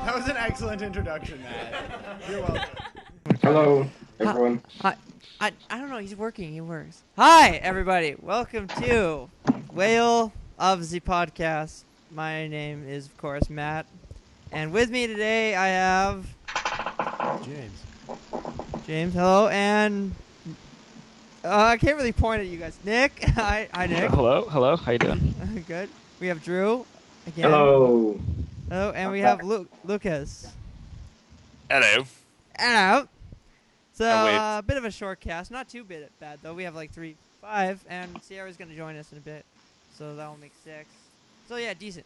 That was an excellent introduction, Matt. You're welcome. Hello, everyone. Hi. I don't know. He's working. He works. Hi, everybody. Welcome to Whale of the Podcast. My name is, of course, Matt. And with me today, I have... James. James, hello. And... I can't really point at you guys. Nick. Hi, Nick. Hello. How you doing? Good. We have Drew. Again. Hello. Hello. And we have Lucas. Hello. Hello. So, wait. a bit of a short cast. Not too bad, though. We have like 5, and Sierra's going to join us in a bit. So, that will make 6. So, yeah, decent.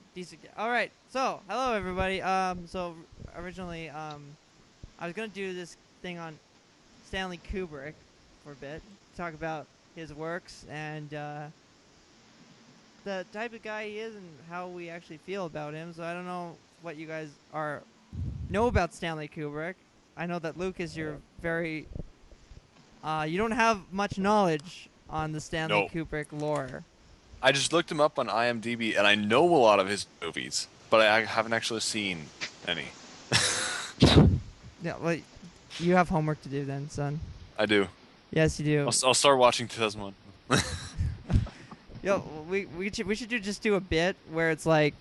All right. So, hello, everybody. So, originally, I was going to do this thing on Stanley Kubrick for a bit. Talk about his works and the type of guy he is and how we actually feel about him. So, I don't know what you guys know about Stanley Kubrick. I know that Lucas, you're very... you don't have much knowledge on the Stanley Kubrick lore. I just looked him up on IMDb, and I know a lot of his movies, but I haven't actually seen any. Yeah, well, you have homework to do then, son. I do. Yes, you do. I'll start watching 2001. Yo, we should just do a bit where it's like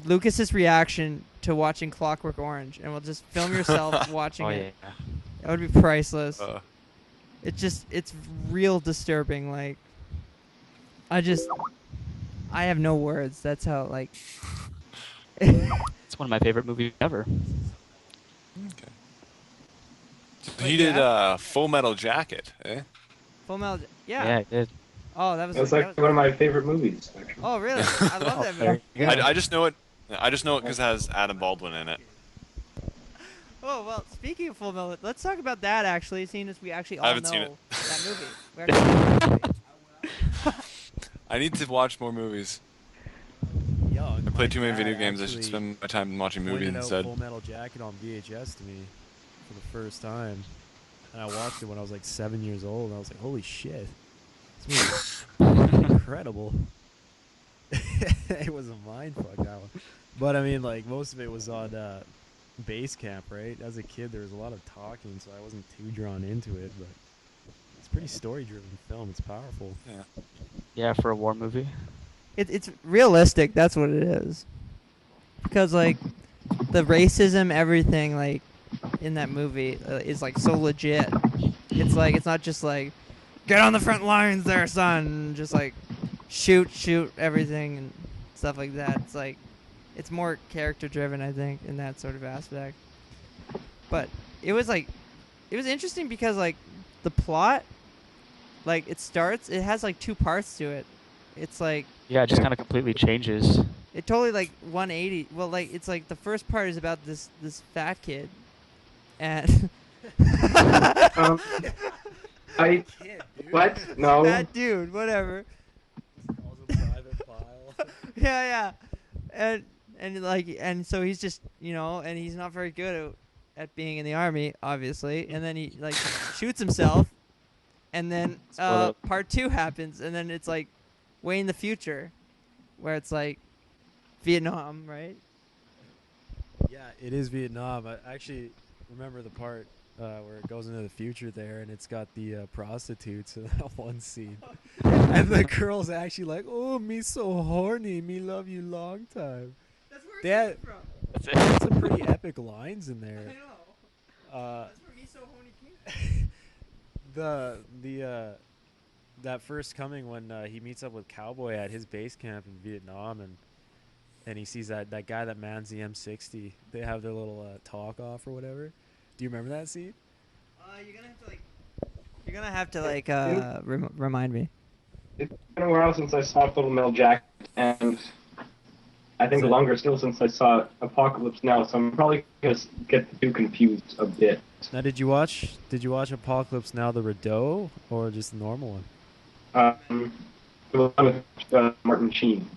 Lucas's reaction to watching Clockwork Orange, and we'll just film yourself watching it. Yeah. That would be priceless. It's real disturbing. Like, I have no words. That's how, like... It's one of my favorite movies ever. Okay. So he did Full Metal Jacket, eh? Full Metal... Yeah, I did. Oh, that was... That's like one of my favorite movies, actually. Oh, really? I love that movie. I just know it. I just know it because it has Adam Baldwin in it. Oh, well, speaking of Full Metal, let's talk about that, actually, seeing as we actually all haven't know seen it. that movie. We actually know that movie. I need to watch more movies. Young, I play too many my video dad games. I should actually spend my time watching movies pointed out instead. Full Metal Jacket on VHS to me for the first time, and I watched it when I was like 7 years old, and I was like, "Holy shit, this movie is incredible!" It was a mind fuck, that one. But I mean, like, most of it was on base camp, right? As a kid, there was a lot of talking, so I wasn't too drawn into it. But it's a pretty story-driven film. It's powerful. Yeah. Yeah, for a war movie. It's realistic. That's what it is. Because, like, the racism, everything, like, in that movie is, like, so legit. It's, like, it's not just, like, get on the front lines there, son. Just, like, shoot everything and stuff like that. It's, like, it's more character-driven, I think, in that sort of aspect. But it was, like, it was interesting because, like, the plot, like, it has, like, 2 parts to it. It's, like... Yeah, it just kind of completely changes. It totally, like, 180. Well, like, it's, like, the first part is about this fat kid. And... What? No. Fat dude, whatever. Yeah. And so he's just, and he's not very good at being in the army, obviously. And then he, like, shoots himself. And then part 2 happens. And then it's, like, way in the future. Where it's, like, Vietnam, right? Yeah, it is Vietnam. I actually remember the part where it goes into the future there, and it's got the prostitutes in that one scene. And the girl's actually like, "Oh, me so horny, me love you long time." That's where it came from. That's some pretty epic lines in there. I know. That's where me so horny came from. That first coming when he meets up with Cowboy at his base camp in Vietnam, and he sees that guy that mans the M60. They have their little talk off or whatever. Do you remember that scene? You're gonna have to remind me. It's been a while since I saw Full Metal Jacket, and I think longer still since I saw Apocalypse Now, so I'm probably gonna get the two confused a bit. Now, did you watch Apocalypse Now, the Rideau, or just the normal one? The one with Martin Sheen.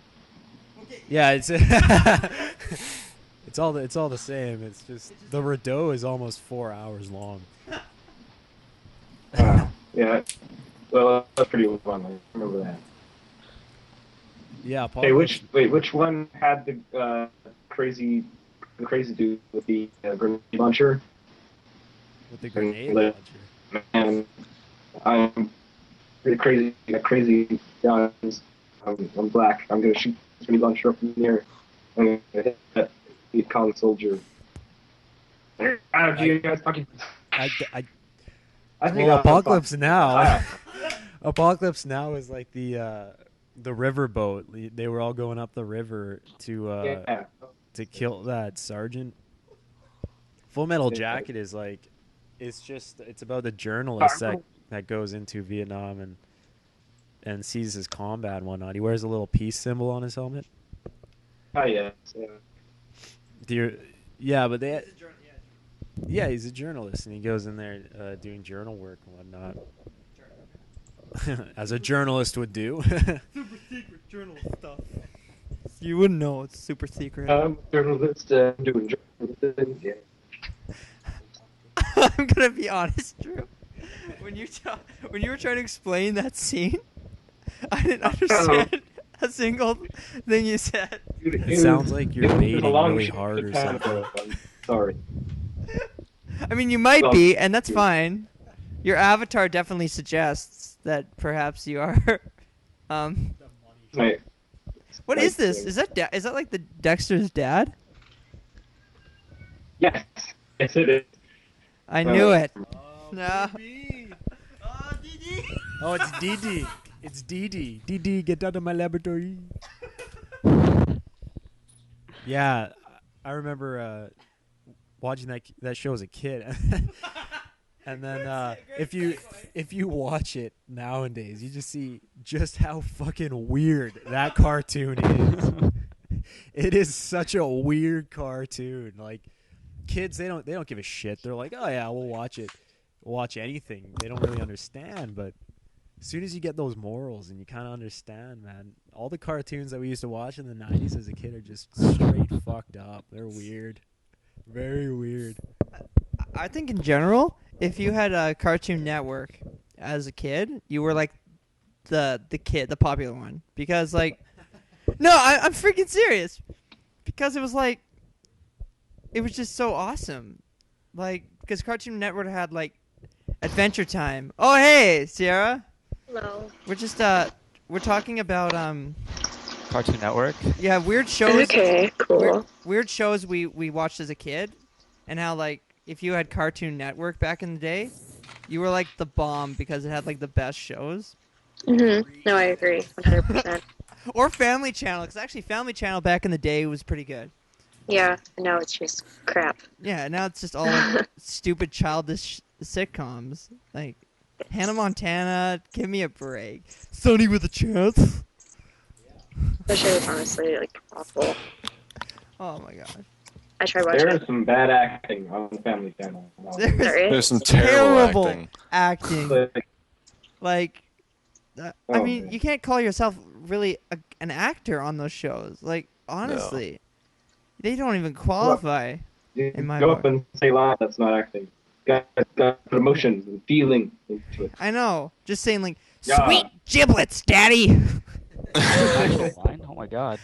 Yeah, it's it's all the same. It's just the Rideau is almost 4 hours long. Yeah. Well, that's pretty fun. I remember that. Yeah, Hey, Apocalypse. which one had the crazy dude with the grenade launcher? With the grenade Like, launcher. And I'm pretty crazy. Got crazy guns. I'm black. I'm gonna shoot this grenade launcher up in the air. I'm gonna hit that Viet Cong soldier. Do you guys fucking? I think well, I- Apocalypse Now. Ah. Apocalypse Now is like the riverboat. They were all going up the river to Yeah. kill that sergeant. Full Metal Jacket is like, it's about the journalist that goes into Vietnam and sees his combat and whatnot. He wears a little peace symbol on his helmet. Oh yeah. Yeah, but they. Yeah, he's a journalist, and he goes in there doing journal work and whatnot. As a journalist would do. Super secret journal stuff. You wouldn't know it's super secret. I'm a journalist doing journalism. Yeah. I'm gonna be honest, Drew. When you were trying to explain that scene, I didn't understand a single thing you said. It sounds like you're baiting really hard or something. I'm sorry. I mean, you might be, and that's fine. Your avatar definitely suggests that perhaps you are. Right. What is this? Is that is that like the Dexter's dad? Yes. Yes, it is. I knew it. Oh, No. baby. Oh, Didi. Oh, it's Didi. It's Didi. Didi, get out of my laboratory. Yeah, I remember watching that show as a kid. And then if you watch it nowadays, you just see just how fucking weird that cartoon is. It is such a weird cartoon. Like, kids, they don't give a shit. They're like, oh yeah, we'll watch it. We'll watch anything. They don't really understand. But as soon as you get those morals and you kind of understand, man, all the cartoons that we used to watch in the 90s as a kid are just straight fucked up. They're weird. Very weird. I think in general, if you had a Cartoon Network as a kid, you were like the popular one, because like, no, I'm freaking serious, because it was just so awesome, like, because Cartoon Network had like Adventure Time. Oh hey, Sierra. Hello. We're just we're talking about Cartoon Network. yeah, weird shows. Okay, cool. Weird shows we watched as a kid, and how like if you had Cartoon Network back in the day, you were like the bomb because it had like the best shows. No, I agree, 100%. Or Family Channel, because actually Family Channel back in the day was pretty good. Yeah, now it's just crap. Yeah, now it's just all like, stupid childish sitcoms. Like Hannah Montana, give me a break. Sonny with a Chance. That show is honestly like awful. Oh my god. I tried watching There it. is some bad acting on the Family Channel. There's There's some terrible acting. acting. Like, I Oh, mean, man. you can't call yourself really an actor on those shows. Like, honestly, they don't even qualify. You in my go book. up and say line, that's not acting. Got put emotions and feeling into it. I know. Just saying, like, Yeah. sweet giblets, daddy. Actual line? Oh my god.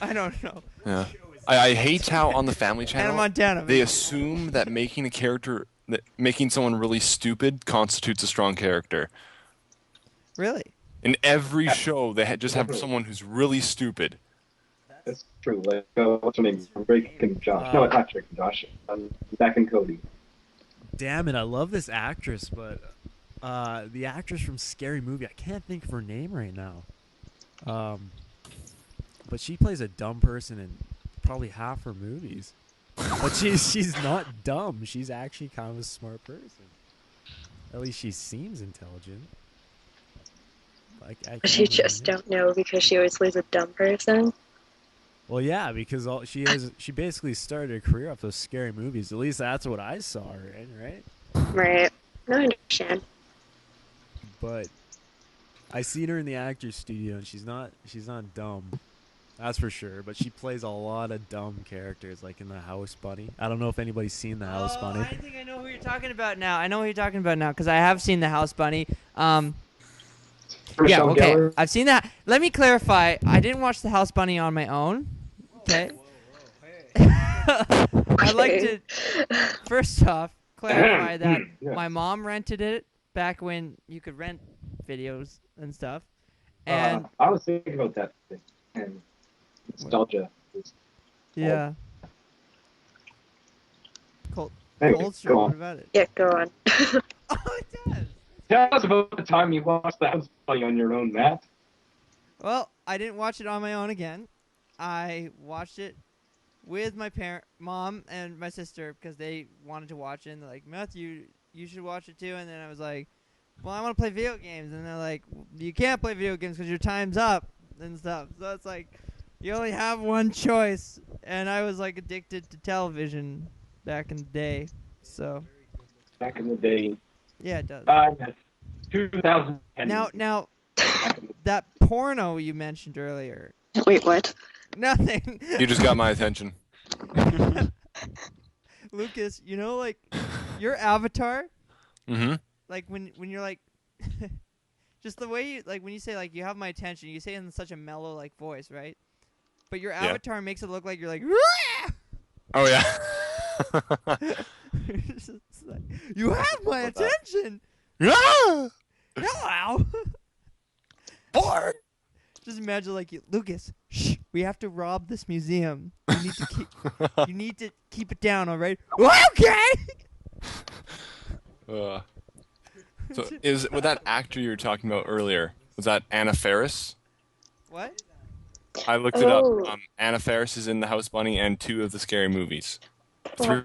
I don't know. Yeah. I hate how on the Family Hannah Channel Montana. they assume that making someone really stupid constitutes a strong character. Really? In every show, they just have someone who's really stupid. That's true. Like, what's her name? Drake and Josh. No, not Drake and Josh. Zach and Cody. Damn it, I love this actress, but the actress from Scary Movie, I can't think of her name right now. But she plays a dumb person in probably half her movies. But she's not dumb. She's actually kind of a smart person. At least she seems intelligent. I But you can't just remember. don't know because she always plays a dumb person. Well, yeah, because she basically started her career off those scary movies. At least that's what I saw her in, right? Right. No, I understand. But I seen her in the actor's studio, and she's not dumb. That's for sure. But she plays a lot of dumb characters, like in The House Bunny. I don't know if anybody's seen The House Bunny. I think I know who you're talking about now. I know who you're talking about now because I have seen The House Bunny. Yeah, Michelle okay. Gellar. I've seen that. Let me clarify. I didn't watch The House Bunny on my own. Okay. I'd like to first off clarify that Yeah. my mom rented it back when you could rent videos and stuff. And I was thinking about that thing. And nostalgia. yeah. Cold Anyway, Street, go what on. about it? Yeah, go on. Oh, it does. Tell us about the time you watched The House Bunny on your own, Matt. Well, I didn't watch it on my own again. I watched it with my mom and my sister because they wanted to watch it. And they're like, Matthew, you should watch it too. And then I was like, well, I want to play video games. And they're like, you can't play video games because your time's up and stuff. So it's like, you only have one choice. And I was like addicted to television back in the day. So Back in the day. yeah, it does. Yes. 2010. Now Back in the- that porno you mentioned earlier. Wait, what? Nothing. You just got my attention. Lucas, you know, like your avatar, Mm-hmm. like when you're like, just the way you like when you say like you have my attention, you say it in such a mellow like voice, right? But your avatar makes it look like you're like, Oh yeah. It's just like, you have my About that. attention. Yeah. Hello. Boy. Just imagine like Lucas. Shh, we have to rob this museum. You need to keep it down, all right? Okay. So with that actor you were talking about earlier, was that Anna Faris? What? I looked it up. Oh. Anna Faris is in The House Bunny and 2 of the Scary Movies. 3.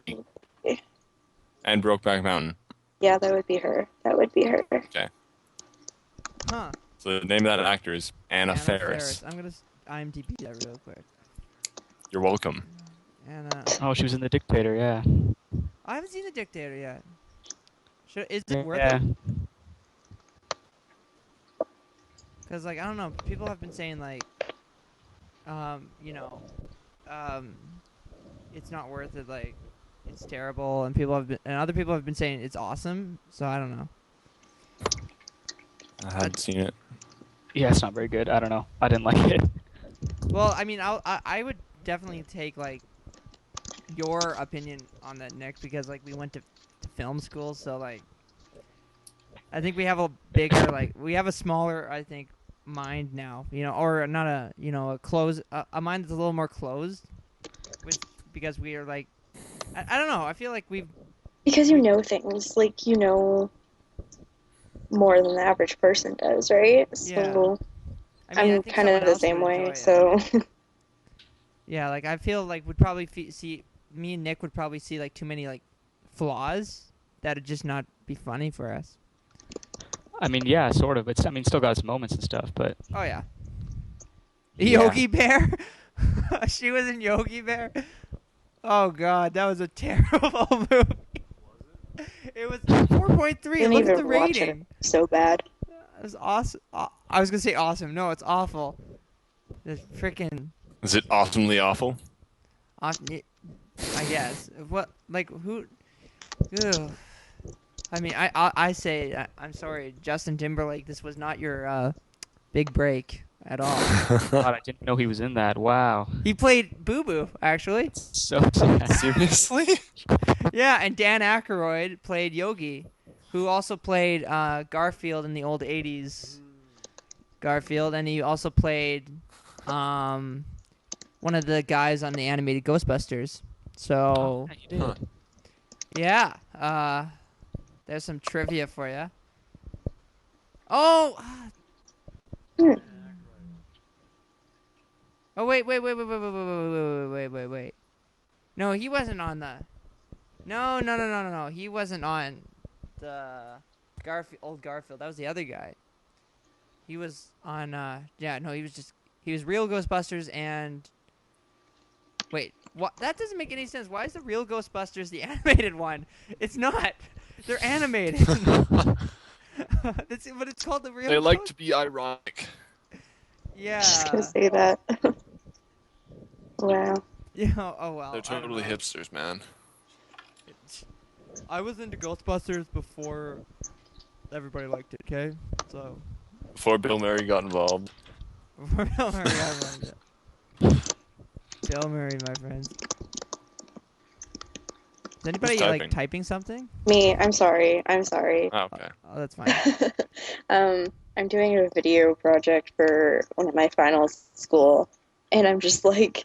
And Brokeback Mountain. Yeah, that would be her. That would be her. Okay. Huh? So the name of that actor is Anna Faris. I'm gonna IMDb that real quick. You're welcome. Anna. Oh, she was in The Dictator, yeah. I haven't seen The Dictator yet. Is it worth Yeah. it? Because, like, I don't know. People have been saying, like, it's not worth it. Like, it's terrible. And other people have been saying it's awesome. So I don't know. I haven't seen it. Yeah, it's not very good. I don't know. I didn't like it. Well, I mean, I would definitely take, like, your opinion on that, Nick, because, like, we went to film school. So, like, I think we have a bigger, like, we have a smaller, I think, mind now, or not a mind that's a little more closed, because we are like, I don't know. I feel like we've Because you know things, like, you know more than the average person does, right? Yeah. So I mean, I I'm think kind of someone the else same would way, enjoy it. so Yeah, like I feel like we'd probably see me and Nick would probably see like too many like flaws that'd just not be funny for us. I mean, yeah, sort of. Still got its moments and stuff, but Oh yeah. Yeah. Yogi Bear. She was in Yogi Bear. Oh god, that was a terrible movie. It was 4.3. didn't Look at even the watch it. rating. It's so bad. It was awesome. I was gonna say awesome. No, it's awful. It's freaking. Is it awesomely awful? I guess. What? Like who? Ugh. I mean, I say I'm sorry, Justin Timberlake. This was not your big break at all. God, I didn't know he was in that. Wow. He played Boo Boo, actually. So sad. Seriously? Yeah, and Dan Aykroyd played Yogi, who also played Garfield in the old '80s. Garfield, and he also played one of the guys on the animated Ghostbusters. So Yeah, you did. Huh. yeah, there's some trivia for you. Oh. Hmm. Oh wait. No, he wasn't on the. No. He wasn't on the old Garfield. That was the other guy. He was on. He was real Ghostbusters and. Wait, what? That doesn't make any sense. Why is the real Ghostbusters the animated one? It's not. They're animated. But it's called the real. They like to be ironic. Yeah. Just gonna say that. Wow. Yeah. Oh well. They're I don't totally know. hipsters, man. I was into Ghostbusters before everybody liked it. Okay, so. Before Bill Murray got involved. Bill Murray, Bill Murray, my friends. Is anybody typing? like typing something? Me, I'm sorry. Oh, okay. Oh, that's fine. I'm doing a video project for one of my finals at school, and I'm just like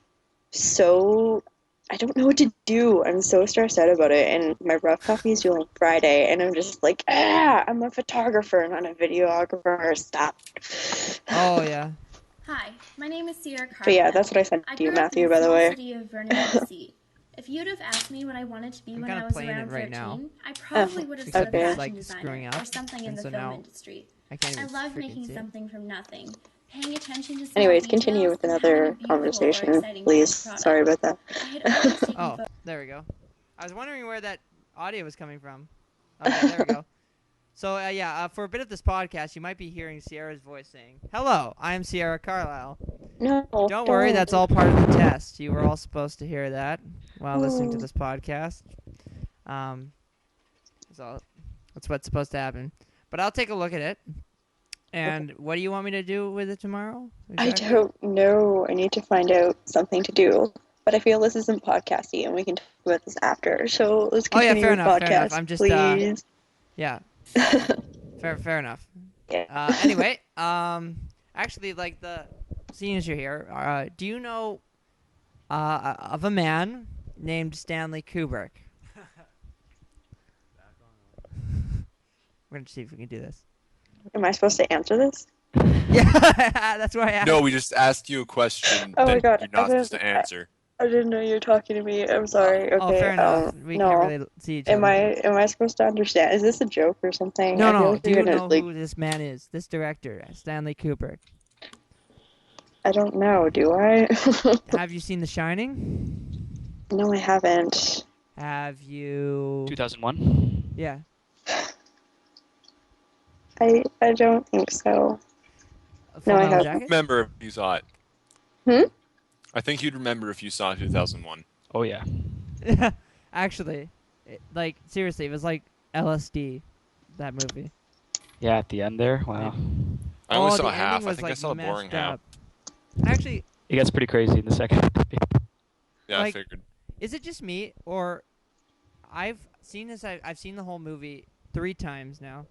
I don't know what to do. I'm so stressed out about it, and my rough copy is due on Friday, and I'm just like, I'm a photographer, not a videographer. Stop. Oh yeah. Hi, my name is Sierra Carlisle. But yeah, that's what I sent I to you, grew up Matthew, in by the the small way. city of Vernon, BC. If you'd have asked me what I wanted to be I'm when kinda I was playing it around right 13, now. I probably would have Except said a it's, fashion like, designer screwing up, or something in and the so film now industry. I can't I even love freaking making see it. something from nothing, paying attention to small Anyways, details, continue with and another having a beautiful or conversation, exciting please. product. Sorry about that. I had always taken Oh, there we go. I was wondering where that audio was coming from. Okay, there we go. So for a bit of this podcast, you might be hearing Sierra's voice saying, "Hello, I am Sierra Carlisle." No, Don't worry, that's all part of the test. You were all supposed to hear that while listening to this podcast. So that's what's supposed to happen. But I'll take a look at it. And what do you want me to do with it tomorrow? I Exactly? don't know. I need to find out something to do. But I feel this isn't podcasty, and we can talk about this after. So let's Oh, yeah, continue fair with enough, fair enough. podcast, I'm just, please. Yeah. Fair enough. Yeah. Anyway, actually, like seeing as you're here, do you know of a man named Stanley Kubrick? We're gonna see if we can do this. Am I supposed to answer this? Yeah, that's why I asked. No, we just asked you a question Oh my that God, you're not I supposed to didn't- answer. I didn't know you were talking to me. I'm sorry. Oh, Okay. fair enough. We no. can't really see each other. Am I supposed to understand? Is this a joke or something? I feel No. like Do you're you gonna, know like, who this man is? This director, Stanley Kubrick. I don't know. Do I? Have you seen The Shining? No, I haven't. Have you? 2001. Yeah. I don't think so. Full No, I Metal haven't. Jacket? Remember if you saw it. Hmm? I think you'd remember if you saw 2001. Oh yeah. Actually, seriously, it was like LSD. That movie. Yeah, at the end there. Wow. I only Oh, saw the half. ending I was, think I like, saw a boring messed half. up. Actually, It gets pretty crazy in the second. Yeah, like- I figured. is it just me, or I've seen this? I've seen the whole movie 3 times now,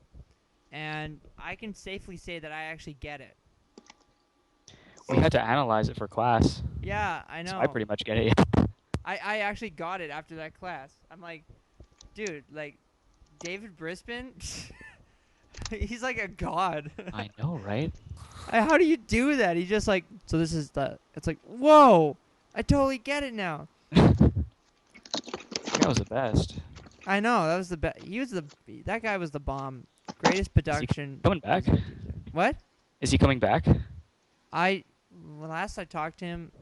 and I can safely say that I actually get it. We had to analyze it for class. Yeah, I know. So I pretty much get it. I actually got it after that class. I'm like, dude, like, David Brisbane, he's like a god. I know, right? How do you do that? He's just like, so this is it's like, whoa, I totally get it now. That was the best. I know, that was the best. That guy was the bomb. Greatest production. Coming back? What? Is he coming back? Last I talked to him,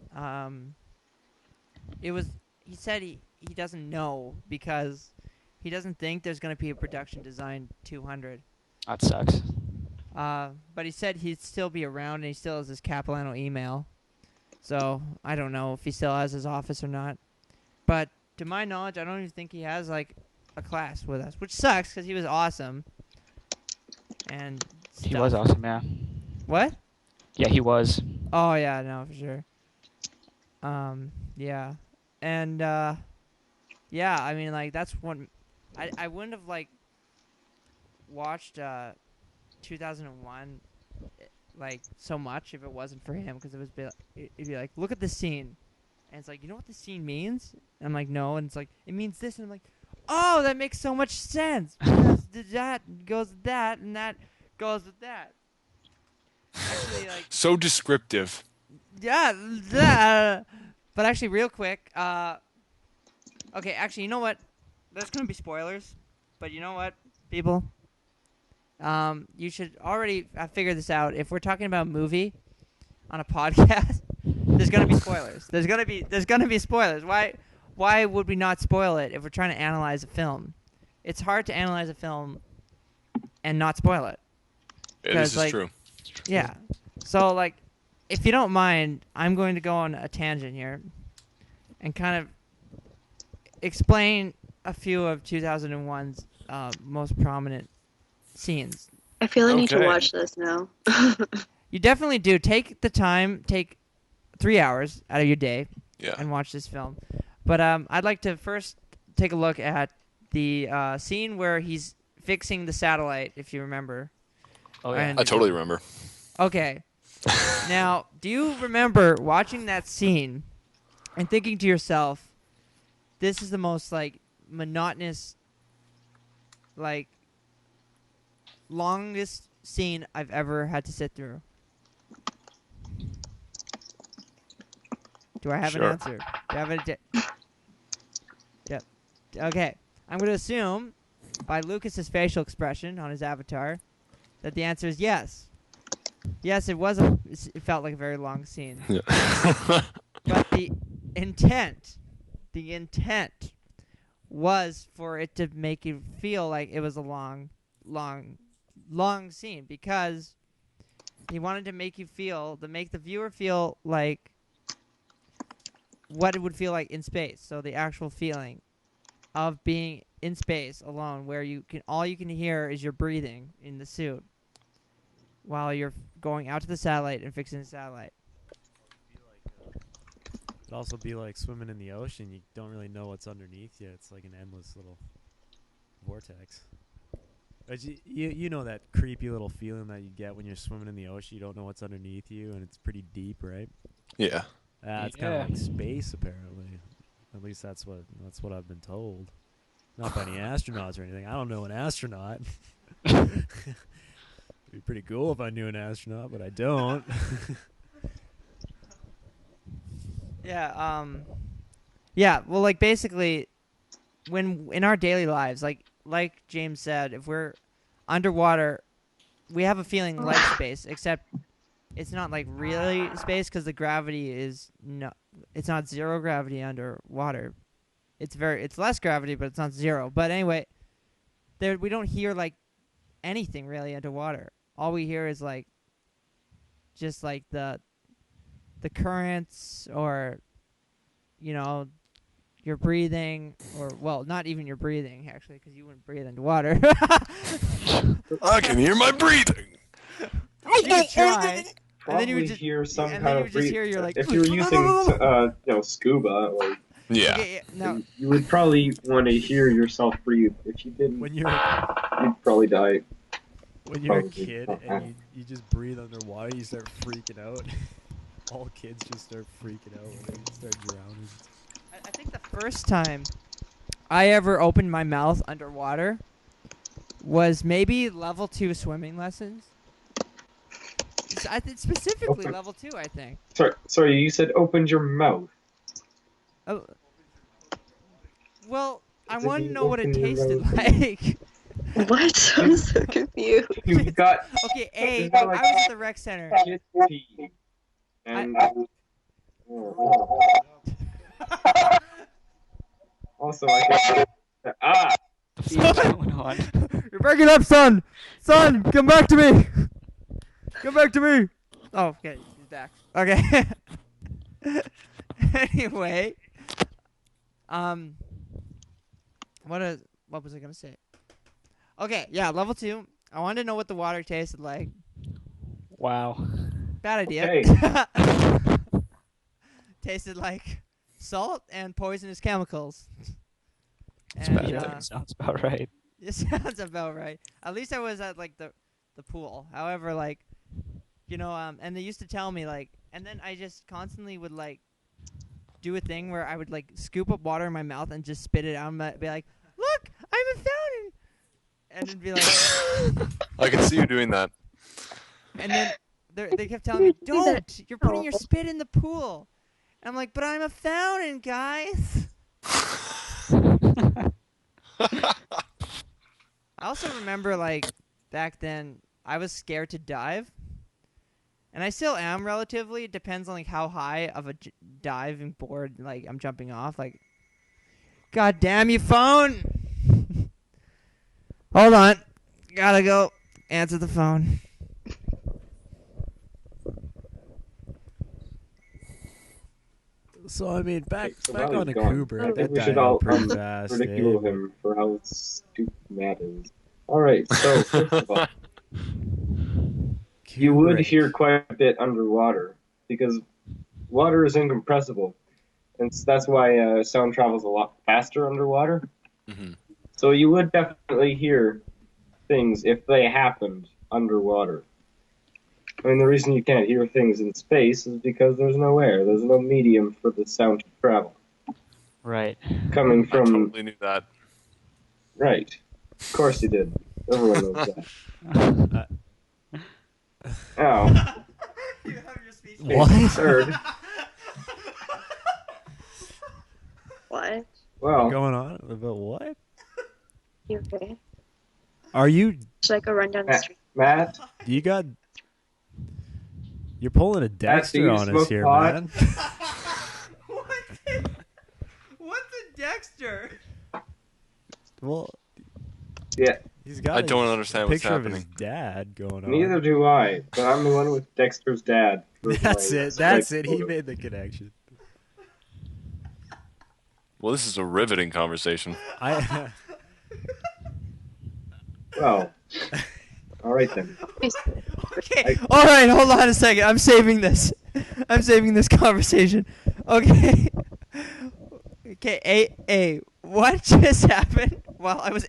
he said he doesn't know because he doesn't think there's going to be a production design 200. That sucks. But he said he'd still be around and he still has his Capilano email. So I don't know if he still has his office or not. But to my knowledge, I don't even think he has like a class with us, which sucks because he was awesome. And He was awesome, yeah. What? Yeah, he was. Oh yeah, no, for sure. Yeah, and yeah, I mean, like that's one. I wouldn't have like watched 2001 like so much if it wasn't for him, because it'd be like, look at the scene, and it's like, you know what the scene means? And I'm like, no, and it's like, it means this, and I'm like, oh, that makes so much sense because that goes with that, and that goes with that. Actually, like. So descriptive. Yeah, but actually, real quick, okay, actually, you know what? There's gonna be spoilers, but you know what, people? you should already figure this out. If we're talking about a movie on a podcast, there's gonna be spoilers. There's gonna be spoilers. Why would we not spoil it if we're trying to analyze a film? It's hard to analyze a film and not spoil it. This is true. Yeah. So, like, if you don't mind, I'm going to go on a tangent here and kind of explain a few of 2001's most prominent scenes. I feel I need to Okay. watch this now. You definitely do. Take the time. Take 3 hours out of your day Yeah. and watch this film. But I'd like to first take a look at the scene where he's fixing the satellite, if you remember. Oh yeah. And- I totally remember. Okay. Now, do you remember watching that scene and thinking to yourself, this is the most, like, monotonous, like, longest scene I've ever had to sit through? Do I have Sure. an answer? Do I have Yep. Okay. I'm going to assume, by Lucas's facial expression on his avatar, that the answer is yes. Yes, it felt like a very long scene. Yeah. But the intent was for it to make you feel like it was a long scene, because he wanted to make the viewer feel like what it would feel like in space. So the actual feeling of being in space alone, where all you can hear is your breathing in the suit while you're going out to the satellite and fixing the satellite. It'd also be like swimming in the ocean. You don't really know what's underneath you. It's like an endless little vortex. But you know that creepy little feeling that you get when you're swimming in the ocean. You don't know what's underneath you, and it's pretty deep, right? Yeah. It's kind of like space, apparently. At least that's what I've been told. Not by any astronauts or anything. I don't know an astronaut. It'd be pretty cool if I knew an astronaut, but I don't. Yeah, yeah, well, like, basically, when in our daily lives, like James said, if we're underwater, we have a feeling like space, except it's not like really space, because the gravity is it's not zero gravity underwater. It's less gravity, but it's not zero. But anyway, we don't hear like anything really underwater. All we hear is like just like the currents, or your breathing, or, well, not even your breathing, actually, because you wouldn't breathe underwater. I can hear my breathing. You could try. And then you would Probably just hear some and kind then you of would just hear you're like, if you were using scuba, like Yeah. Okay, no, you would probably want to hear yourself breathe. If you didn't, When you'd you're probably die. a Probably. kid and you just breathe underwater, you start freaking out. All kids just start freaking out when they start drowning. I think the first time I ever opened my mouth underwater was maybe level 2 swimming lessons. I think specifically Open. level 2, I think. Sorry, you said opened your mouth. Oh, well, I Does it want to mean know what it open your tasted mouth? like. What? I'm so confused. You've got Okay, A, Is that I like- was at the rec center. kid pee. And also, I guess What's going on? You're breaking up, son! Son, come back to me! Come back to me! Oh, okay, he's back. Okay. Anyway, what was I gonna say? Okay, yeah, level 2. I wanted to know what the water tasted like. Wow. Bad idea. Okay. Tasted like salt and poisonous chemicals. bad. And, Sounds about right. it sounds about right. At least I was at like the pool. However, like, and they used to tell me like, and then I just constantly would like do a thing where I would like scoop up water in my mouth and just spit it out and be like, "Look, I'm a fountain," and then be like, I can see you doing that. and then they kept telling me, "Don't! You're putting your spit in the pool." And I'm like, "But I'm a fountain, guys." I also remember like back then I was scared to dive. And I still am relatively. It depends on like how high of a diving board like I'm jumping off. Like, God damn you, phone! Hold on, gotta go answer the phone. So I mean, back So back while on to he's gone, Kubrick. I think That we should died all out pretty fast. ridicule him for how stupid Matt is. All right, so first of all, you would Kubrick. hear quite a bit underwater because water is incompressible, and that's why sound travels a lot faster underwater. Mm-hmm. So you would definitely hear things if they happened underwater. I mean, the reason you can't hear things in space is because there's no air. There's no medium for the sound to travel. Right. Coming I from... totally knew that. Right. Of course you did. Everyone knows that. Oh. What? Third. What? Well, Going on about what? You okay? Are you? Should I go run down the street? Matt, You got? You're pulling a do Dexter you on us smoke here, pot? man. What's a Dexter? Well, yeah, he's got. I don't understand a what's picture of happening. his dad going on. neither do I, but I'm the one with Dexter's dad. for That's my it. That's Skype it. He photo. made the connection. Well, this is a riveting conversation. I. Well, all right then. Okay. All right. Hold on a second. I'm saving this. I'm saving this conversation. Okay. Okay. A. What just happened while I was?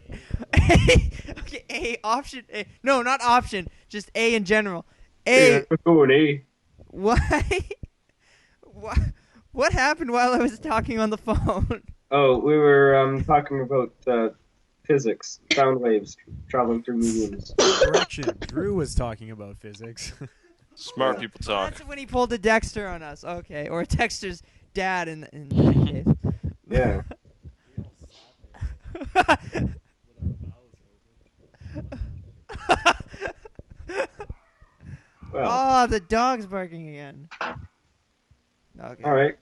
Okay. A. Option A. No, not option. Just A in general. A. Yeah, going A. Why? What happened while I was talking on the phone? Oh, we were talking about physics, sound waves traveling through mediums. Correction. Drew was talking about physics. Smart people talk. That's when he pulled a Dexter on us. Okay, or Dexter's dad in that case. Yeah. Well, Oh, the dog's barking again. Okay. all right.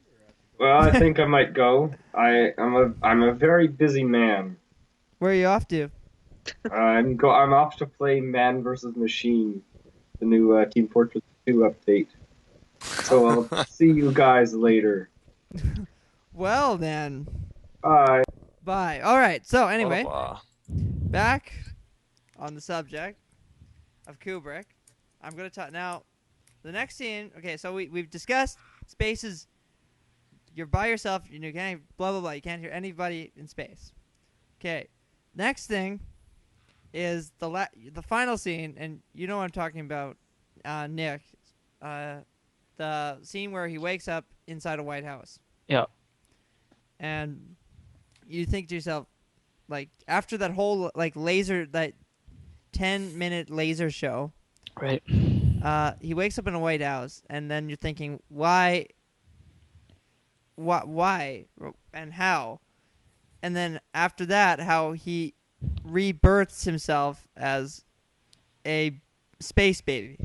Well, I think I might go. I'm a very busy man. Where are you off to? I'm off to play Man vs. Machine, the new Team Fortress 2 update. So I'll see you guys later. Well then. Bye. Bye. All right. So anyway, Wow. back on the subject of Kubrick. I'm gonna talk now. The next scene. Okay, so we've discussed spaces. You're by yourself. You can't blah blah blah. You can't hear anybody in space. Okay. Next thing is the final scene, and you know what I'm talking about, Nick. The scene where he wakes up inside a White House. Yeah. And you think to yourself, like, after that whole like that 10-minute laser show, Right. he wakes up in a White House, and then you're thinking, why, and how? And then after that, how he rebirths himself as a space baby.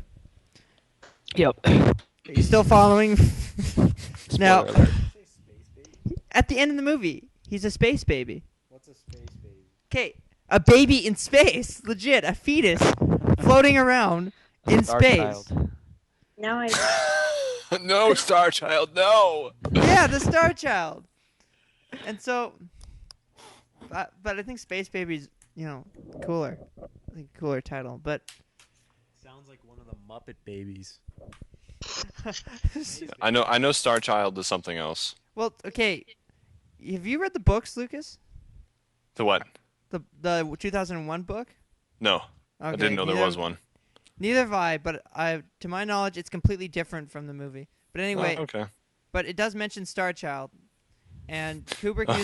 Yep. Are you still following? Now, Spoiler alert. at the end of the movie, he's a space baby. What's a space baby? Okay, a baby in space, legit, a fetus floating around in Star space. Child. Now I. No, Star Child, no! Yeah, the Star Child. And so, but I think Space Baby's, cooler. I think cooler title, but Sounds like one of the Muppet Babies. I know Star Child is something else. well, okay. Have you read the books, Lucas? The what? The 2001 book? No. Okay, I didn't know there was one. Neither have I, but to my knowledge, it's completely different from the movie. But anyway, Oh, okay. but it does mention Star Child, and Kubrick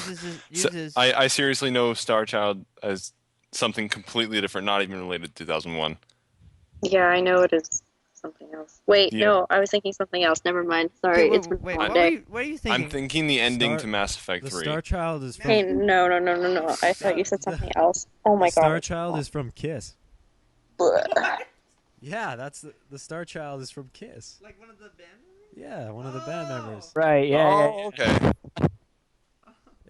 uses. I seriously know Star Child as something completely different, not even related to 2001. Yeah, I know it is something else. Wait, Yeah. no, I was thinking something else. Never mind. Sorry, Okay, it's been wait, a what long day. are you thinking? I'm thinking the ending Star- to Mass Effect The 3. Star Child is from. Hey, no. I thought you said something else. Oh my the Star god. Child is from Kiss. Bleh. Yeah, that's the Star Child is from Kiss. Like one of the band members? Yeah, one of the band members. Right. Yeah. Oh, okay.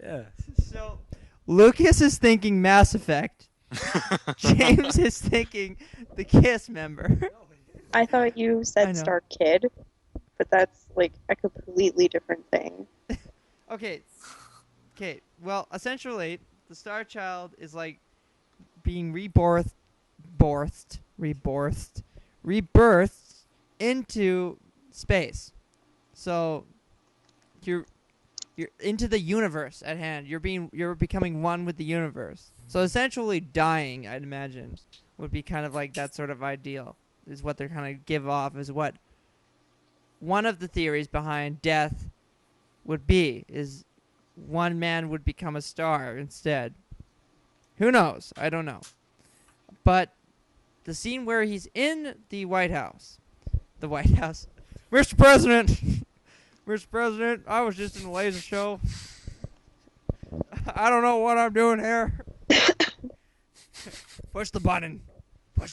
Yeah. So Lucas is thinking Mass Effect. James is thinking the Kiss member. I thought you I said know. Star Kid, but that's like a completely different thing. Okay. Well, essentially, the Star Child is like being rebirthed into space. So you're into the universe at hand. You're becoming one with the universe. So essentially, dying, I'd imagine, would be kind of like that sort of ideal. Is what they're kind of give off is what one of the theories behind death would be. Is one man would become a star instead. Who knows? I don't know. But the scene where he's in the White House. Mr. President! Mr. President, I was just in a laser show. I don't know what I'm doing here. Push the button. But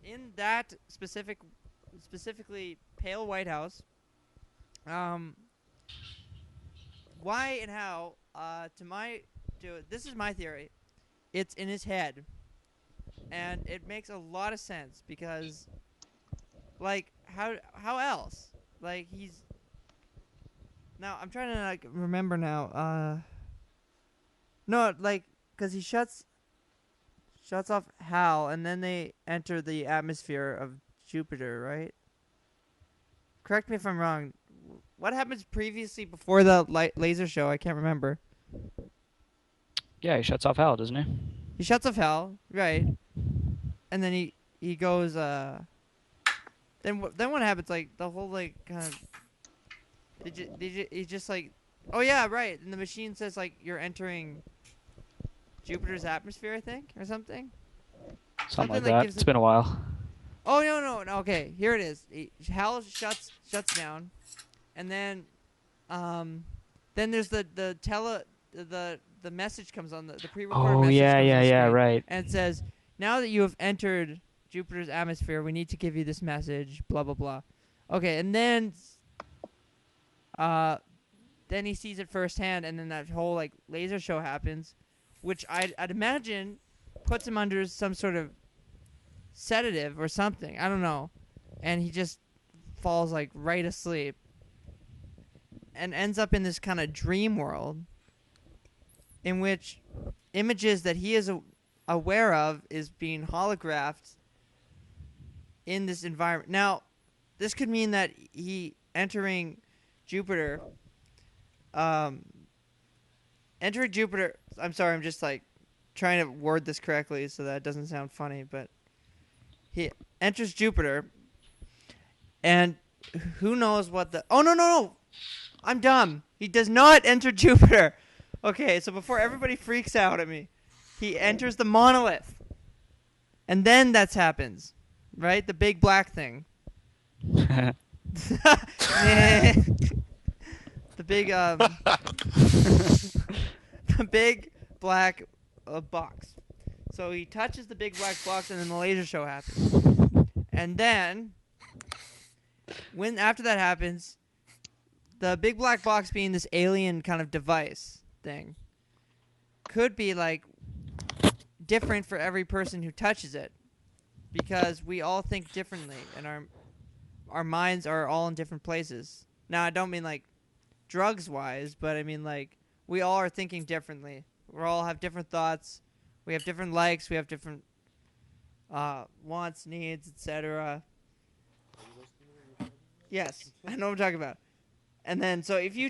in that specifically pale White House, why and how, this is my theory. It's in his head. And it makes a lot of sense because, like, how else? Like, now, I'm trying to, like, remember now, no, like, because he shuts off Hal, and then they enter the atmosphere of Jupiter, right? Correct me if I'm wrong. What happens previously before the laser show? I can't remember. Yeah, he shuts off Hal, doesn't he? He shuts off Hal, right? And then he goes. Then what happens? Like the whole like kind of. He's just like, oh yeah, right. And the machine says like you're entering Jupiter's atmosphere, I think, or something. Something like that. It's been a while. Oh no. Okay, here it is. Hal shuts down, and then there's the message comes on the pre-recorded message. Oh yeah, right. And it says, now that you have entered Jupiter's atmosphere, we need to give you this message. Blah blah blah. Okay, and then he sees it firsthand, and then that whole like laser show happens, which I'd imagine puts him under some sort of sedative or something. I don't know. And he just falls like right asleep and ends up in this kind of dream world in which images that he is aware of is being holographed in this environment. Now, this could mean that he entering Jupiter. Entering Jupiter. I'm sorry, I'm just like trying to word this correctly so that it doesn't sound funny, but he enters Jupiter, and who knows what the... Oh, no. I'm dumb. He does not enter Jupiter. Okay, so before everybody freaks out at me, he enters the monolith. And then that happens, right? The big black thing. The big, the big black box. So he touches the big black box, and then the laser show happens. And then, after that happens, the big black box being this alien kind of device thing could be like different for every person who touches it, because we all think differently, and our minds are all in different places. Now, I don't mean like drugs-wise, but I mean like we all are thinking differently. We all have different thoughts. We have different likes. We have different wants, needs, etc. Yes, I know what I'm talking about. And then, so if you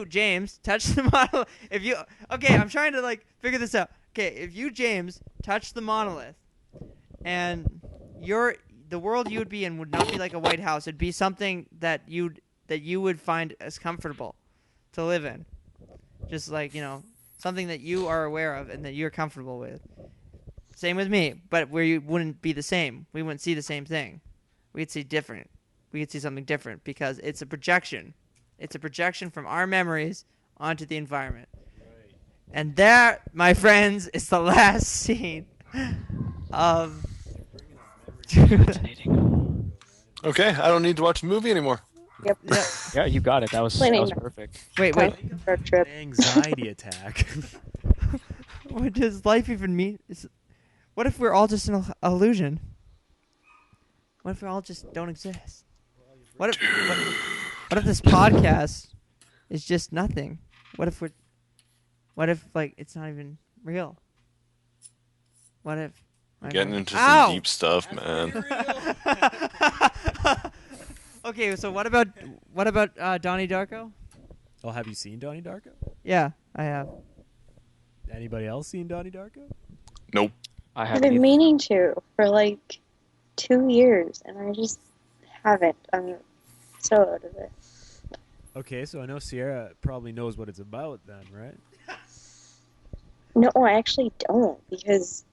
James touch the monolith, I'm trying to like figure this out. Okay, if you James touch the monolith, and the world you would be in would not be like a White House. It'd be something that you would find as comfortable to live in, just like something that you are aware of and that you're comfortable with. Same with me, but where you wouldn't be the same. We wouldn't see the same thing. We'd see different. We could see something different because it's a projection. It's a projection from our memories onto the environment. Right. And there, my friends, is the last scene of. Fascinating. Okay, I don't need to watch the movie anymore. Yep. Yeah. Yeah, you got it. That was Planning. perfect. Wait. Road trip. An anxiety attack. What does life even mean? What if we're all just an illusion? What if we all just don't exist? What if this podcast is just nothing? What if like it's not even real? What if Getting into Ow! some deep stuff, man. Okay, so what about Donnie Darko? Oh, have you seen Donnie Darko? Yeah, I have. Anybody else seen Donnie Darko? Nope. I I've haven't been either. meaning to for like 2 years, and I just haven't. I'm so out of it. Okay, so I know Sierra probably knows what it's about then, right? No, I actually don't, because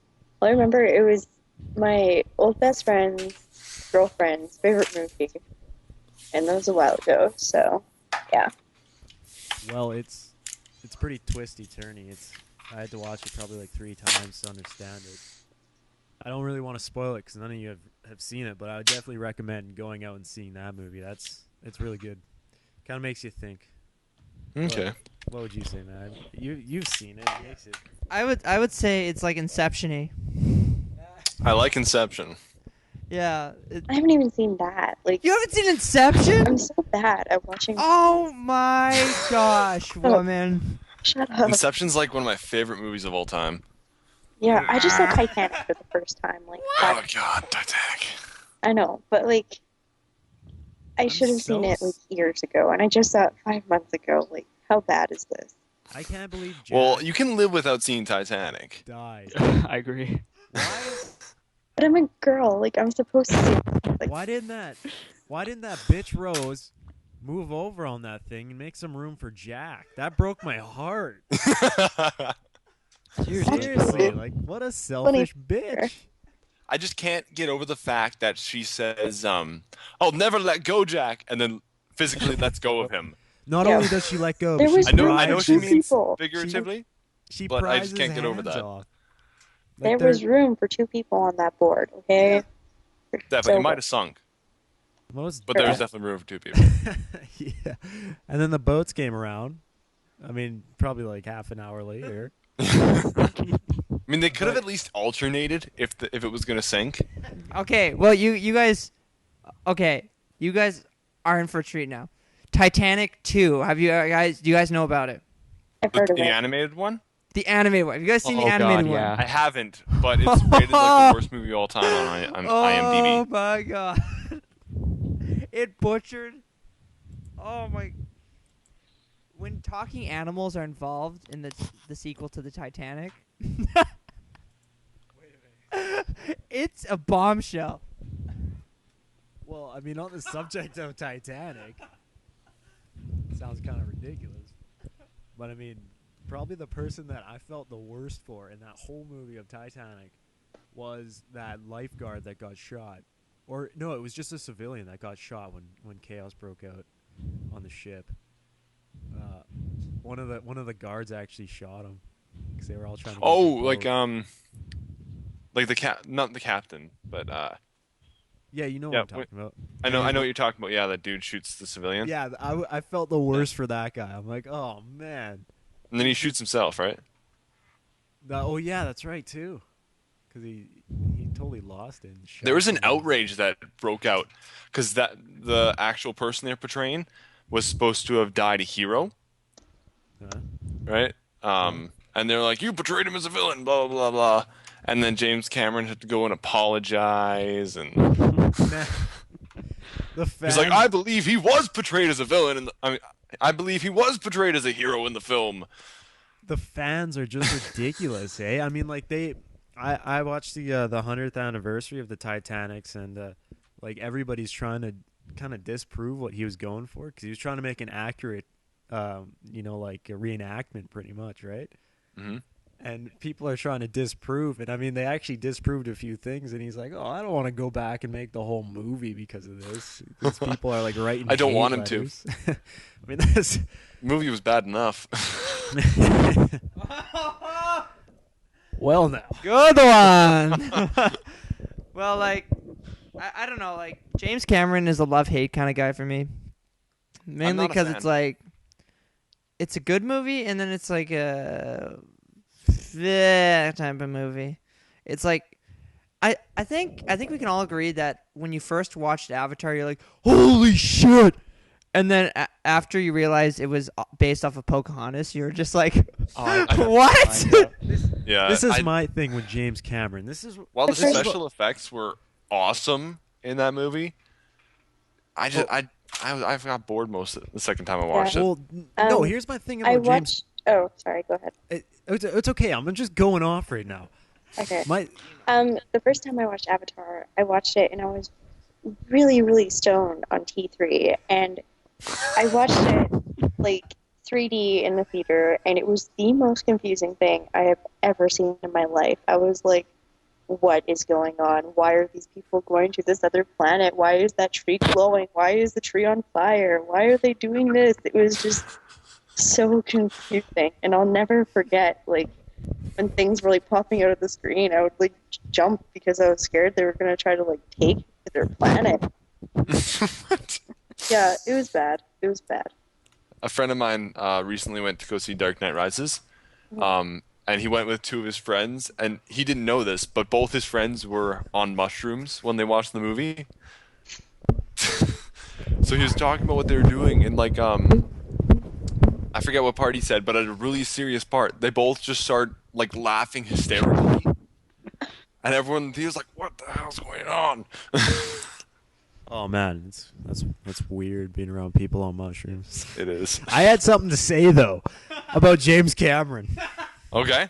I remember it was my old best friend's girlfriend's favorite movie, and that was a while ago. So, yeah. Well, it's pretty twisty turny. I had to watch it probably like 3 times to understand it. I don't really want to spoil it because none of you have seen it, but I would definitely recommend going out and seeing that movie. It's really good. Kind of makes you think. Okay. What would you say, man? You've seen it. It makes it. I would say it's like Inception-y. I like Inception. Yeah. I haven't even seen that. Like, You haven't seen Inception? I'm so bad at watching. Oh my gosh, woman. Shut up. Inception's like one of my favorite movies of all time. Yeah, I just saw Titanic for the first time. Like, Oh God, Titanic. I know, but like, I should have seen it like years ago, and I just saw it 5 months ago. Like, how bad is this? I can't believe Jack Well, you can live without seeing Titanic. died. I agree. Why? But I'm a girl. Like, I'm supposed to see it. Like, Why didn't that bitch Rose move over on that thing and make some room for Jack? That broke my heart. Seriously, like what a selfish bitch. I just can't get over the fact that she says, "I'll never let go, Jack," and then physically lets go of him. Not Yeah. only does she let go, There but was she room I know for she two means people. figuratively. she but I pries just can't his get over hands that. off. there Like, was room for 2 people on that board. Okay. Definitely, So- it might have sunk, most, but there was definitely room for 2 people. yeah. And then the boats came around. I mean, probably like half an hour later. I mean, they could have at least alternated if it was going to sink. Okay, well you guys are in for a treat now. Titanic 2. Do you guys know about it? I've heard of The it. animated one? The animated one. Have you guys seen the Oh, animated God, one? yeah. I haven't, but it's rated like the worst movie of all time on Oh IMDb. my god. It butchered. Oh my. When talking animals are involved in the sequel to the Titanic. It's a bombshell. Well, I mean, on the subject of Titanic, sounds kind of ridiculous. But I mean, probably the person that I felt the worst for in that whole movie of Titanic was that lifeguard that got shot. Or no, it was just a civilian that got shot when chaos broke out on the ship. One of the guards actually shot him because they were all trying to. Oh, get the boat. like the not the captain, but Yeah, you know yeah, what I'm talking about. I know what you're talking about. Yeah, that dude shoots the civilian. Yeah, I felt the worst for that guy. I'm like, oh man. And then he shoots himself, right? Oh yeah, that's right too. Because he totally lost it. And shot There was an someone. outrage that broke out because the actual person they're portraying was supposed to have died a hero, Huh? right? And they're like, "You portrayed him as a villain," blah blah blah blah. And then James Cameron had to go and apologize, and The he's like, "I believe he was portrayed as a villain, and I believe he was portrayed as a hero in the film." the fans are just ridiculous, eh? I mean, like I watched the 100th anniversary of the Titanics, and like everybody's trying to kind of disprove what he was going for because he was trying to make an accurate, like a reenactment, pretty much, right? Mm-hmm. And people are trying to disprove it. I mean, they actually disproved a few things, and he's like, "Oh, I don't want to go back and make the whole movie because of this." These people are like writing. I don't hate want him to. letters. I mean, that's The movie was bad enough. Well, now. Good one. Well, like, I don't know. Like, James Cameron is a love-hate kind of guy for me. Mainly not a because fan. it's like, it's a good movie, and then it's like a type of movie. It's like, I think we can all agree that when you first watched Avatar, you're like, holy shit! And then after you realize it was based off of Pocahontas, you're just like, what? Yeah. This is my thing with James Cameron. While the special effects were awesome in that movie, I got bored most of the second time I watched it. Well, no. Here's my thing about I James. watched. Oh, sorry. Go ahead. It's okay. I'm just going off right now. Okay. My The first time I watched Avatar, I watched it and I was really, really stoned on T3, and I watched it like 3D in the theater, and it was the most confusing thing I have ever seen in my life. I was like, what is going on? Why are these people going to this other planet? Why is that tree glowing? Why is the tree on fire? Why are they doing this? It was just so confusing, and I'll never forget, like, when things were like popping out of the screen, I would like jump because I was scared they were going to try to like take their planet. Yeah, it was bad. It was bad. A friend of mine recently went to go see Dark Knight Rises, and he went with two of his friends, and he didn't know this, but both his friends were on mushrooms when they watched the movie. So he was talking about what they were doing, and like I forget what part he said, but at a really serious part, they both just started like laughing hysterically, and everyone in the theater was like, "What the hell's going on?" Oh man, that's weird being around people on mushrooms. It is. I had something to say though about James Cameron. Okay.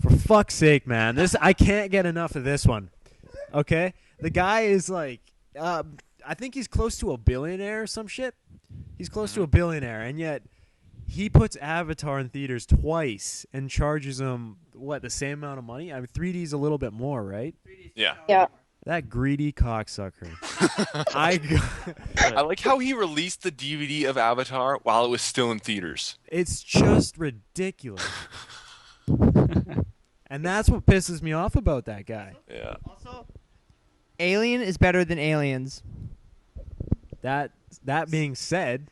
For fuck's sake, man, I can't get enough of this one. Okay, the guy is like, I think he's close to a billionaire or some shit. He's close to a billionaire, and yet he puts Avatar in theaters twice and charges them the same amount of money? I mean, 3D's a little bit more, right? Yeah. Yeah. That greedy cocksucker. I like how he released the DVD of Avatar while it was still in theaters. It's just ridiculous. And that's what pisses me off about that guy. Yeah. Also, Alien is better than Aliens. That being said,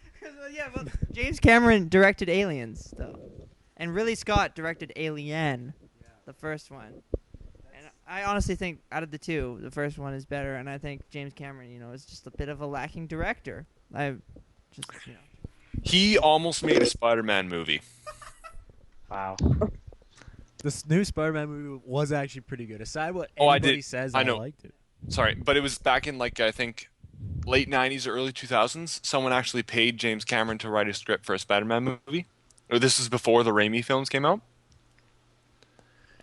Yeah, but James Cameron directed Aliens, though. And Ridley Scott directed Alien, the first one. And I honestly think out of the two, the first one is better, and I think James Cameron, is just a bit of a lacking director. He almost made a Spider-Man movie. wow. This new Spider-Man movie was actually pretty good. Aside what Oh, I anybody did. says, I I know. liked it. Sorry, but it was back in like I think late 90s or early 2000s. Someone actually paid James Cameron to write a script for a Spider-Man movie. Or this is before the Raimi films came out.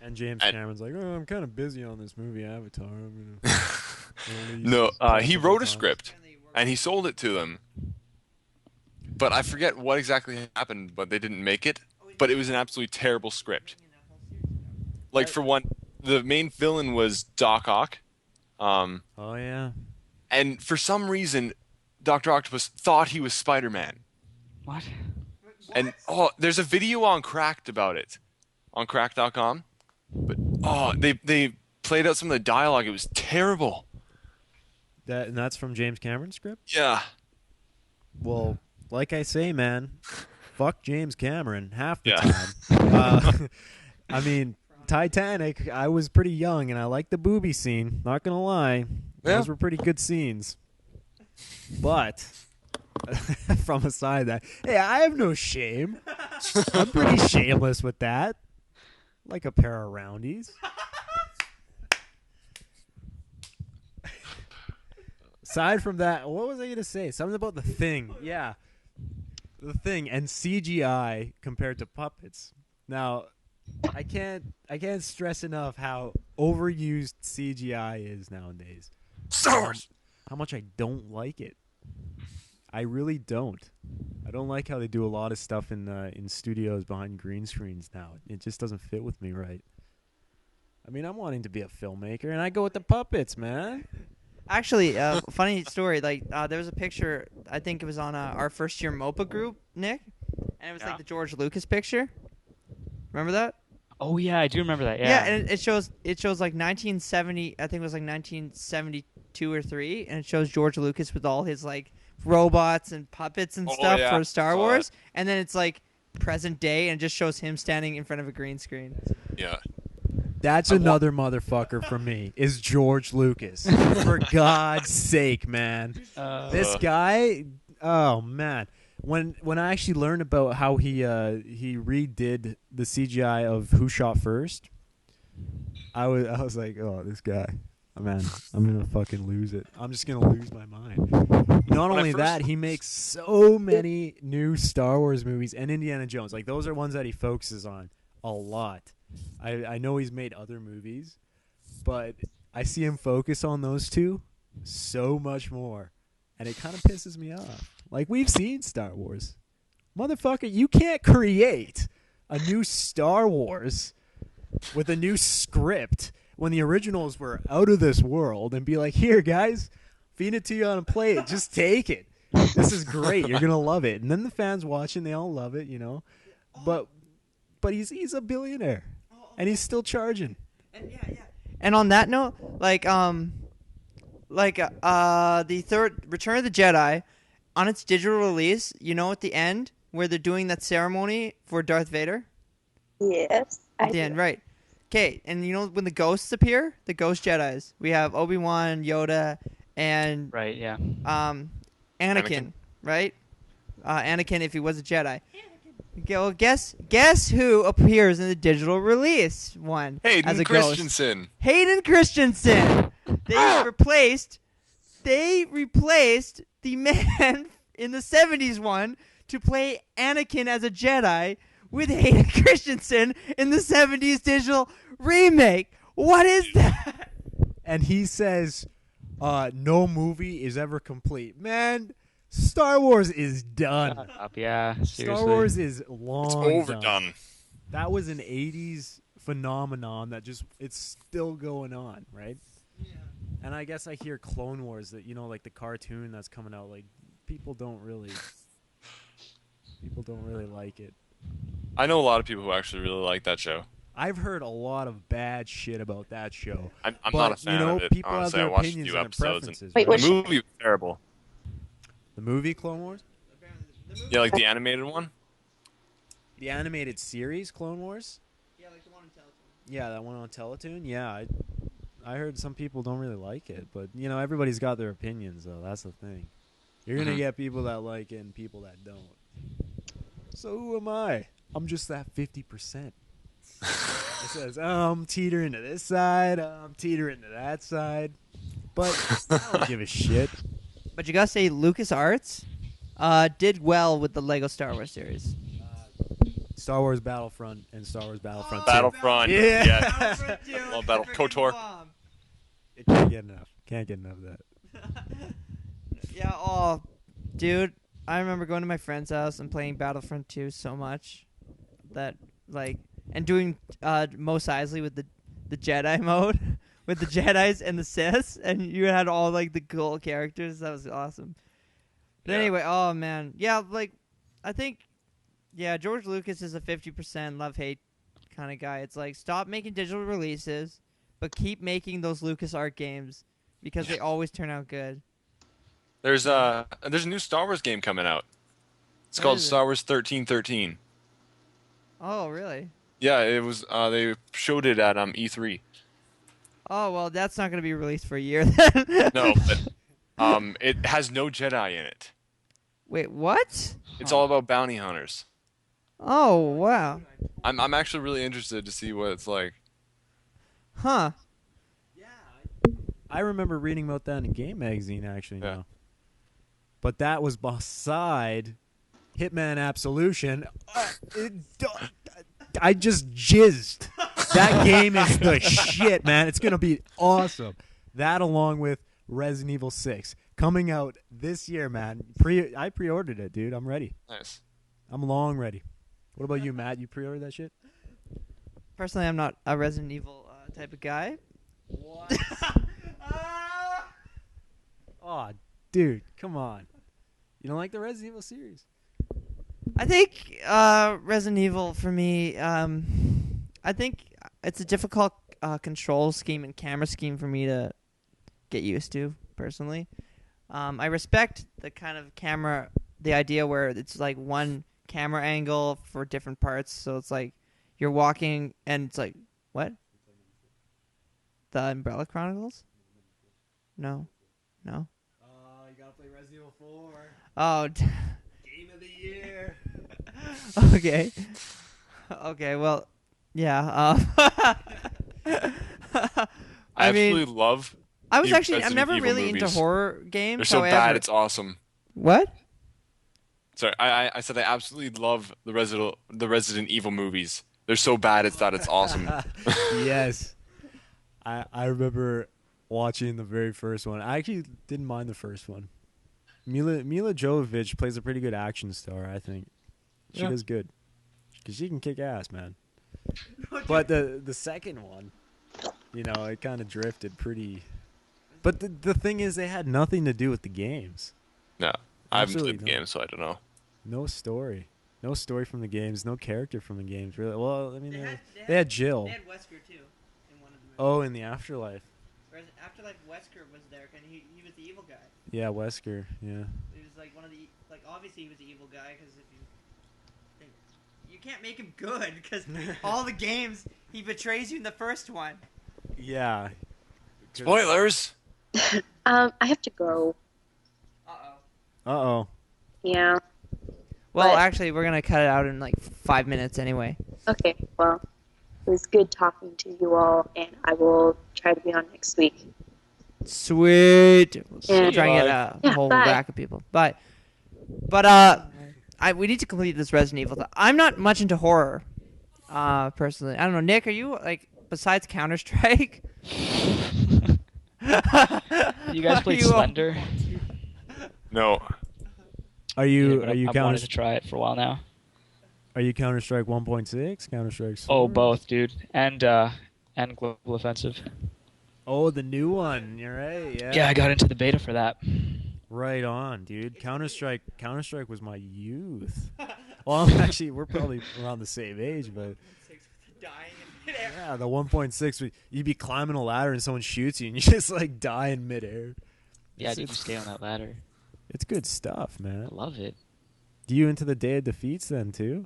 And James Cameron's like, I'm kind of busy on this movie Avatar. I'm gonna No, he wrote a script and he sold it to them. But I forget what exactly happened, but they didn't make it. But it was an absolutely terrible script. Like for one, the main villain was Doc Ock. Oh yeah. And for some reason, Dr. Octopus thought he was Spider-Man. What? And there's a video on Cracked about it, on Cracked.com. But they played out some of the dialogue. It was terrible. And that's from James Cameron's script? Yeah. Well, like I say, man, fuck James Cameron half the Yeah. time. I mean, Titanic, I was pretty young, and I liked the booby scene. Not going to lie. Yeah. Those were pretty good scenes. But from aside that, hey, I have no shame. I'm pretty shameless with that. Like a pair of roundies. Aside from that, what was I going to say? Something about The Thing. Yeah. The Thing and CGI compared to puppets. Now, I can't stress enough how overused CGI is nowadays. How much I don't like it. I really don't. I don't like how they do a lot of stuff in studios behind green screens now. It just doesn't fit with me right. I mean, I'm wanting to be a filmmaker, and I go with the puppets, man. Actually, funny story. Like, there was a picture. I think it was on our first year MOPA group, Nick, and it was like the George Lucas picture. Remember that? Oh yeah, I do remember that. Yeah, Yeah. and it shows like 1970. I think it was like 1972 or 3, and it shows George Lucas with all his like robots and puppets and Oh, stuff yeah, for I Star saw Wars, and then it's like present day and just shows him standing in front of a green screen. Yeah. That's another motherfucker for me. Is George Lucas? For God's sake, man. This guy. Oh man. When I actually learned about how he redid the CGI of Who Shot First, I was like, oh, this guy, oh, man, I'm gonna fucking lose it. I'm just gonna lose my mind. Not only that, he makes so many new Star Wars movies and Indiana Jones. Like those are ones that he focuses on a lot. I know he's made other movies, but I see him focus on those two so much more, and it kind of pisses me off. Like, we've seen Star Wars. Motherfucker, you can't create a new Star Wars with a new script when the originals were out of this world and be like, here, guys, feed it to you on a plate. Just take it. This is great. You're going to love it. And then the fans watching, they all love it, you know. But he's a billionaire, and he's still charging. And on that note, the third Return of the Jedi, on its digital release, you know, at the end where they're doing that ceremony for Darth Vader. Yes. At the end, right? Okay, and you know when the ghosts appear, the ghost Jedi's. We have Obi-Wan, Yoda, and Right. Yeah. Anakin, right? Anakin, if he was a Jedi. Okay, well, guess who appears in the digital release one as Hayden a ghost? Christensen. Hayden Christensen. They replaced the man in the 70s one to play Anakin as a Jedi with Hayden Christensen in the 70s digital remake. What is that? And he says, no movie is ever complete. Man, Star Wars is done. Shut up. Yeah. Seriously. Star Wars is long It's done. overdone. That was an 80s phenomenon that it's still going on, right? Yeah. And I guess I hear Clone Wars, that, you know, like the cartoon that's coming out, like people don't really like it. I know a lot of people who actually really like that show. I've heard a lot of bad shit about that show. I'm But, not a fan you know, of it. people Honestly, have I their watched a opinions few and episodes. preferences. Wait, right? which- The movie was terrible. The movie Clone Wars? Yeah, like the animated one. The animated series Clone Wars? Yeah, like the one on Teletoon. Yeah, that one on Teletoon. Yeah, I heard some people don't really like it, but you know, everybody's got their opinions, though. That's the thing. You're gonna get people that like it and people that don't. So who am I? I'm just that 50%. It says, I'm teetering to this side, I'm teetering to that side, but I don't give a shit. But you gotta say, LucasArts did well with the Lego Star Wars series. Star Wars Battlefront and Star Wars Battlefront 2. Battlefront. Yeah. Yeah. Well, KOTOR. It can't get enough. Can't get enough of that. Yeah, oh, dude, I remember going to my friend's house and playing Battlefront 2 so much that, like, and doing Mos Eisley with the Jedi mode, with the Jedis and the Siths, and you had all, like, the cool characters. That was awesome. But Yeah. anyway, oh, man. Yeah, like, I think, yeah, George Lucas is a 50% love-hate kind of guy. It's like, stop making digital releases, but keep making those LucasArts games because they always turn out good. There's a new Star Wars game coming out. It's What called is it? Star Wars 1313. Oh, really? Yeah, it was. They showed it at E3. Oh, well, that's not going to be released for a year then. No, but it has no Jedi in it. Wait, what? It's all about bounty hunters. Oh, wow. I'm actually really interested to see what it's like. Huh. I remember reading about that in Game Magazine, actually, Yeah. now. But that was beside Hitman Absolution. I just jizzed. That game is the shit, man. It's going to be awesome. That along with Resident Evil 6 coming out this year, man. I pre-ordered it, dude. I'm ready. Nice. I'm long ready. What about you, Matt? You pre-ordered that shit? Personally, I'm not a Resident Evil type of guy. What? Oh, dude, come on. You don't like the Resident Evil series? I think Resident Evil for me. I think it's a difficult control scheme and camera scheme for me to get used to personally. I respect the kind of camera, the idea where it's like one camera angle for different parts. So it's like you're walking and it's like, what? The Umbrella Chronicles? No. Oh, you gotta play Resident Evil 4. Oh. Game of the year. Okay. Okay, well, yeah. I mean, absolutely love. I'm Resident never Evil really movies. into horror games. They're so however, bad, it's awesome. What? Sorry, I said I absolutely love the Resident Evil movies. They're so bad, it's awesome. Yes. I remember watching the very first one. I actually didn't mind the first one. Mila Jovovich plays a pretty good action star, I think. She does good. Because she can kick ass, man. But the second one, it kind of drifted pretty... But the thing is, they had nothing to do with the games. No, I haven't Absolutely played the game, so I don't know. No story. No story from the games. No character from the games, really. Well, I mean, they had Jill. They had Wesker, too, in one of the movies. Oh, in the Afterlife. Whereas Afterlife, Wesker was there, and he was the evil guy. Yeah, Wesker, yeah. He was like one of the... Like, obviously he was the evil guy, because if you can't make him good, because all the games, he betrays you in the first one. Yeah. Spoilers! I have to go. Uh-oh. Yeah. Well, But- actually, we're going to cut it out in, like, 5 minutes anyway. Okay, well, it was good talking to you all, and I will try to be on next week. Sweet. Yeah. Try and get Yeah, a whole bye. rack of people. But we need to complete this Resident Evil. I'm not much into horror, personally. I don't know, Nick, are you, like, besides Counter-Strike? You guys played You, Slender? No. Are Yeah, you but are you I've wanted to Counter try it for a while now. Are you Counter-Strike 1.6? Counter-Strike? Oh, Source? both, dude. And Global Offensive. Oh, the new one. You're right. Yeah. Yeah, I got into the beta for that. Right on, dude. Counter-Strike was my youth. Well, we're probably around the same age, but yeah, the 1.6, you'd be climbing a ladder and someone shoots you and you just like die in midair. Yeah, It's- dude, you stay on that ladder. It's good stuff, I man. love it. Do you into the Day of Defeats then too?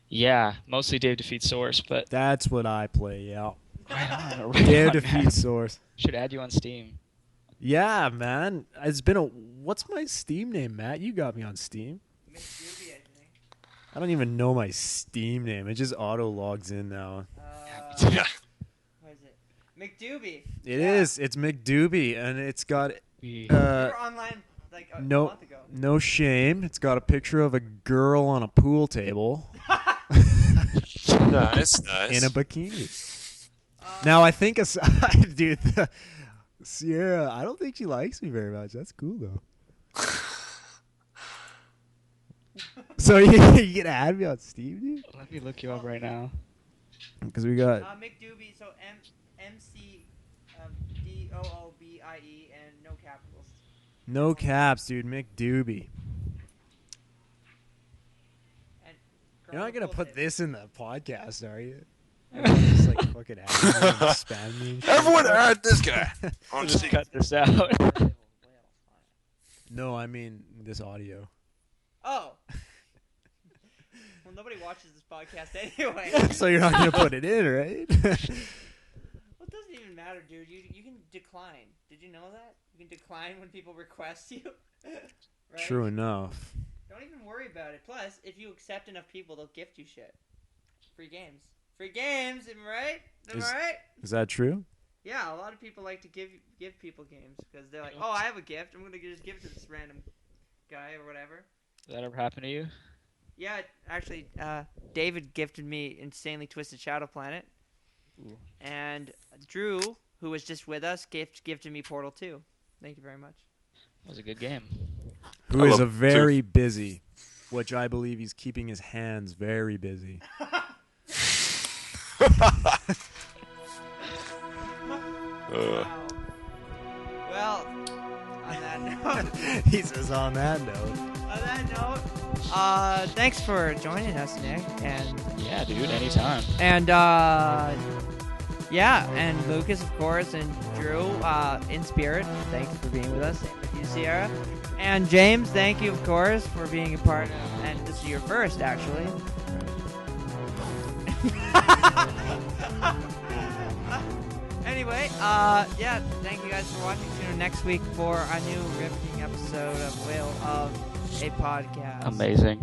Yeah, mostly Dave Defeat Source, but That's what I play. Yeah. right on, Day of man. Defeat Source. Should add you on Steam. Yeah, man. It's been what's my Steam name, Matt? You got me on Steam. I don't even know my Steam name. It just auto logs in now. Yeah. What is it? McDoobie. It is. It's McDoobie, and it's got We were online like a no month ago. no shame. It's got a picture of a girl on a pool table Nice. in a bikini. Now I think aside, dude, Sierra, I don't think she likes me very much. That's cool though. So you can add me on Steam, dude? Let me look you up right now. Because we got McDoobie, so MC DOOBIE and no capitals. no caps, dude. McDoobie. And You're not gonna girl put with this in the podcast, are you? Just like fucking add me and spam me and shit. Everyone add this guy. On Just Steam. cut this out. No, I mean this audio. Oh. Well, nobody watches this podcast anyway. So you're not gonna put it in, right? Well, it doesn't even matter, dude. You can decline. Did you know that? You can decline when people request you. Right? True enough. Don't even worry about it. Plus, if you accept enough people, they'll gift you shit. Free games. Free games, am I right? Am I right? Is that true? Yeah, a lot of people like to give people games because they're like, oh, I have a gift. I'm gonna just give it to this random guy or whatever. Did that ever happen to you? Yeah, actually, David gifted me Insanely Twisted Shadow Planet. Ooh. And Drew, who was just with us, gifted me Portal 2. Thank you very much. That was a good game. Who I is love a very busy, which I believe he's keeping his hands very busy. Wow. Well, on that note, He says on that note. on that note, Thanks for joining us, Nick. And Yeah, dude, anytime. and yeah, and Lucas, of course, and Drew, in spirit. Thanks for being with us. Same with you, Sierra. And James, thank you, of course, for being a part of. And this is your first, actually. Anyway, yeah, thank you guys for watching. Tune in next week for a new riveting episode of Will of a Podcast. Amazing.